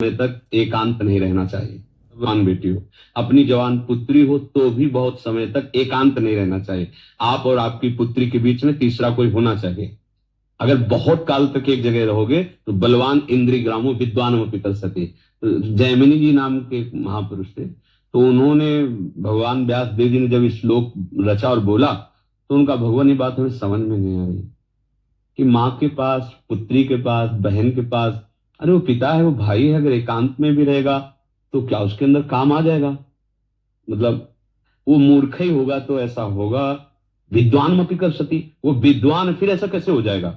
समय तक एकांत नहीं रहना चाहिए। जवान बेटी हो, अपनी जवान पुत्री हो तो भी बहुत समय तक एकांत नहीं रहना चाहिए। आप और आपकी पुत्री के बीच में तीसरा कोई होना चाहिए। अगर बहुत काल तक एक जगह रहोगे तो बलवान इंद्री ग्रामो विद्वान पितर सती। तो जैमिनी जी नाम के एक महापुरुष थे, तो उन्होंने भगवान व्यास देव जी ने जब इस श्लोक रचा और बोला तो उनका भगवान ये बात हमें समझ में नहीं आई कि माँ के पास, पुत्री के पास, बहन के पास, अरे वो पिता है, वो भाई है, अगर एकांत में भी रहेगा तो क्या उसके अंदर काम आ जाएगा? मतलब वो मूर्ख ही होगा तो ऐसा होगा। विद्वान मपी कर सती, वो विद्वान फिर ऐसा कैसे हो जाएगा?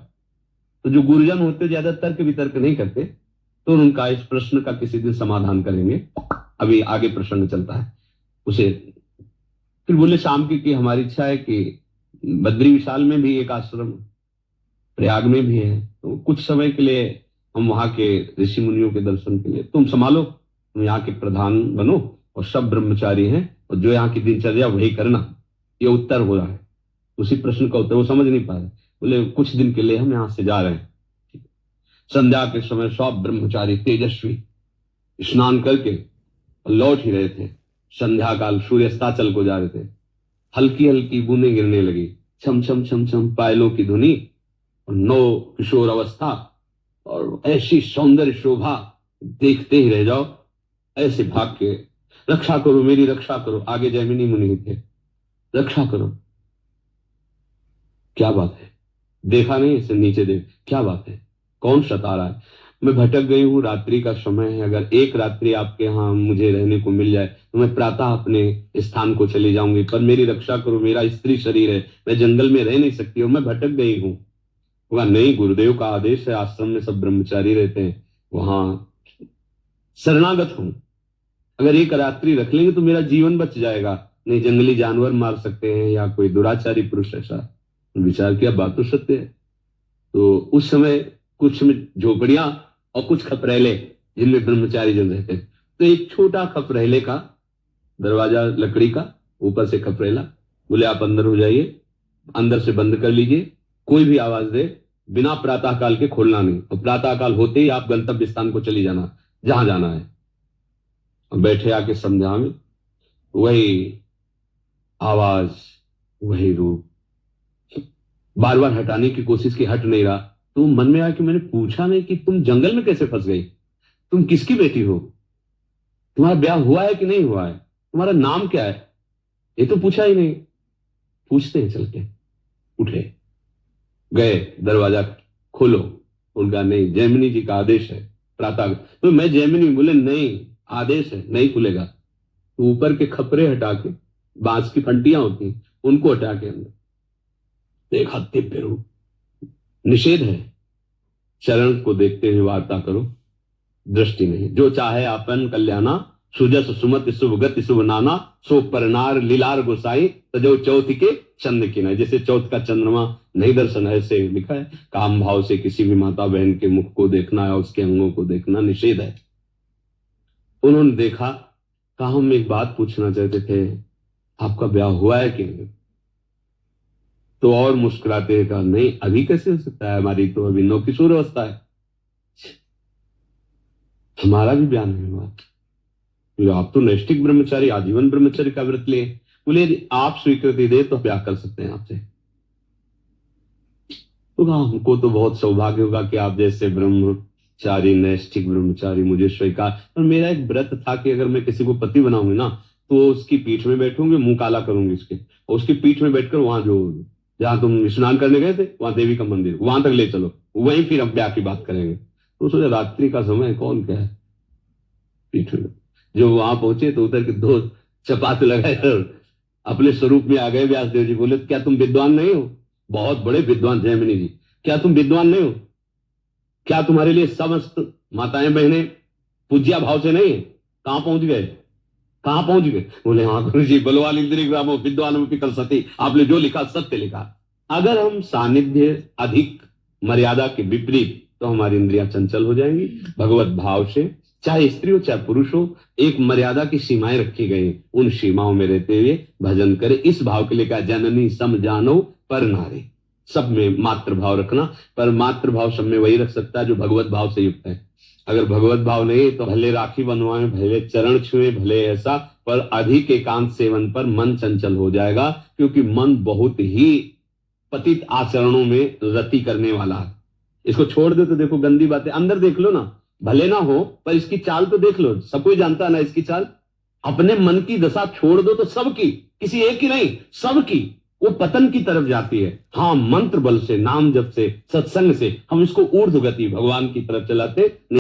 तो जो गुरुजन होते ज्यादा तर्क वितर्क नहीं करते, तो उनका इस प्रश्न का किसी दिन समाधान करेंगे। अभी आगे प्रसंग चलता है उसे। फिर बोले शाम की हमारी इच्छा है कि बद्री विशाल में भी एक आश्रम, प्रयाग में भी है, तो कुछ समय के लिए हम वहां के ऋषि मुनियों के दर्शन के लिए तुम संभालो, तुम यहाँ के प्रधान बनो और सब ब्रह्मचारी हैं और जो यहाँ की दिनचर्या वही करना। ये उत्तर हो रहा है, उसी प्रश्न का उत्तर वो समझ नहीं पा रहे। बोले कुछ दिन के लिए हम यहाँ से जा रहे हैं। संध्या के समय सब ब्रह्मचारी तेजस्वी स्नान करके लौट ही रहे थे। संध्या काल सूर्यास्ताचल को जा रहे थे। हल्की हल्की बूंदें गिरने लगी, छम छम छम छम पायलों की धुनी और नौ किशोर अवस्था और ऐसी सौंदर्य शोभा, देखते ही रह जाओ। ऐसे भाग के रक्षा करो, मेरी रक्षा करो। आगे जैमिनी मुनि थे, रक्षा करो। क्या बात है? देखा नहीं, इसे नीचे देख, क्या बात है? कौन सता रहा है? मैं भटक गई हूँ, रात्रि का समय है। अगर एक रात्रि आपके यहाँ मुझे रहने को मिल जाए तो मैं प्रातः अपने स्थान को चली जाऊंगी, पर मेरी रक्षा करो, मेरा स्त्री शरीर है, मैं जंगल में रह नहीं सकती और मैं भटक गई हूँ। बोला नहीं, गुरुदेव का आदेश है, आश्रम में सब ब्रह्मचारी रहते हैं, वहां शरणागत हूं। अगर एक रात्रि रख लेंगे तो मेरा जीवन बच जाएगा, नहीं जंगली जानवर मार सकते हैं या कोई दुराचारी पुरुष। ऐसा विचार किया, बात तो सत्य है। तो उस समय कुछ झोपड़ियां और कुछ खपरेले जिनमें ब्रह्मचारी जन रहते हैं। तो एक छोटा खपरेले का दरवाजा लकड़ी का, ऊपर से खपरेला। बोले आप अंदर हो जाइए, अंदर से बंद कर लीजिए, कोई भी आवाज दे बिना प्रातः काल के खोलना नहीं, और प्रातः काल होते ही आप गंतव्य स्थान को चली जाना जहां जाना है। और बैठे आके संध्या में वही आवाज, वही रूप, बार बार हटाने की कोशिश की, हट नहीं रहा। तो मन में आया कि मैंने पूछा नहीं कि तुम जंगल में कैसे फंस गई, तुम किसकी बेटी हो, तुम्हारा ब्याह हुआ है कि नहीं हुआ है, तुम्हारा नाम क्या है, ये तो पूछा ही नहीं। पूछते हैं चल के। उठे, गए, दरवाजा खोलो। उनका नहीं, जैमिनी जी का आदेश है प्रातः। तो मैं जैमिनी, बोले नहीं आदेश है, नहीं खुलेगा। तो ऊपर के खपरे हटा के, बांस की फंटियां होती उनको हटा के अंदर देखा, दिव्य रूप। निषेध है, चरण को देखते हुए वार्ता करो, दृष्टि नहीं। जो चाहे आपन कल्याणा, सुजस सुमति शुभ गति शुभ नाना, सो परनार लीलार गोसाई, तजो चौथ के चंद्र की नहीं। जैसे चौथ का चंद्रमा नहीं दर्शन, ऐसे लिखा है काम भाव से किसी भी माता बहन के मुख को देखना या उसके अंगों को देखना निषेध है। उन्होंने देखा, कहा हम एक बात पूछना चाहते थे, आपका ब्याह हुआ है कि नहीं? तो और मुस्कुराते हैं कहा नहीं, अभी कैसे हो सकता है, हमारी तो अभी नौ किशोर अवस्था है, हमारा भी ब्याह नहीं हुआ। आप तो नैष्ठिक ब्रह्मचारी, आजीवन ब्रह्मचर्य का व्रत लिए। बोले यदि आप स्वीकृति दे तो ब्याह कर सकते हैं आपसे। तो कहा हमको तो बहुत सौभाग्य होगा कि आप जैसे ब्रह्मचारी, नैष्ठिक ब्रह्मचारी मुझे स्वीकार। पर मेरा एक व्रत था कि अगर मैं किसी को पति बनाऊंगी ना तो उसकी पीठ में बैठूंगी, मुंह काला करूंगी इसके, और उसकी पीठ में बैठकर वहां जो जहां तुम स्नान करने गए थे वहां देवी का मंदिर, वहां तक ले चलो, वहीं फिर अब ब्याह की बात करेंगे। तो सोचा रात्रि का समय, कौन क्या है पीठ में। जो वहां पहुंचे तो उधर के दो चपात लगाए और अपने स्वरूप में आ गए। व्यासदेव जी बोले क्या तुम विद्वान नहीं हो? बहुत बड़े विद्वान जैमिनी जी, क्या तुम विद्वान नहीं हो? क्या तुम्हारे लिए समस्त माताएं बहनें पूज्या भाव से नहीं है? कहां पहुंच गए, कहां पहुंच गए? बोले हाँ गुरु जी, बलवान इंद्रिय ग्रामो विद्वान पितर सती, आपने जो लिखा सत्य लिखा। अगर हम सानिध्य अधिक मर्यादा के विपरीत तो हमारी इंद्रियां चंचल हो जाएंगी। भगवत भाव से चाहे स्त्री हो चाहे पुरुष हो, एक मर्यादा की सीमाएं रखी गई, उन सीमाओं में रहते हुए भजन करे। इस भाव के लिए कहा जननी सम जानो पर नारी, सब में मात्र भाव रखना, पर मात्र भाव सब में वही रख सकता है जो भगवत भाव से युक्त है। अगर भगवत भाव नहीं तो भले राखी बनवाएं, भले चरण छुए, भले ऐसा, पर अधिक एकांत सेवन पर मन चंचल हो जाएगा, क्योंकि मन बहुत ही पतित आचरणों में रति करने वाला है। इसको छोड़ दो तो देखो गंदी बातें, अंदर देख लो ना, भले ना हो पर इसकी चाल तो देख लो, सब कोई जानता है ना इसकी चाल। अपने मन की दशा छोड़ दो तो सबकी, किसी एक की नहीं, सबकी वो पतन की तरफ जाती है। हाँ, मंत्र बल से, नाम जप से, सत्संग से हम इसको ऊर्ध्व गति भगवान की तरफ चलाते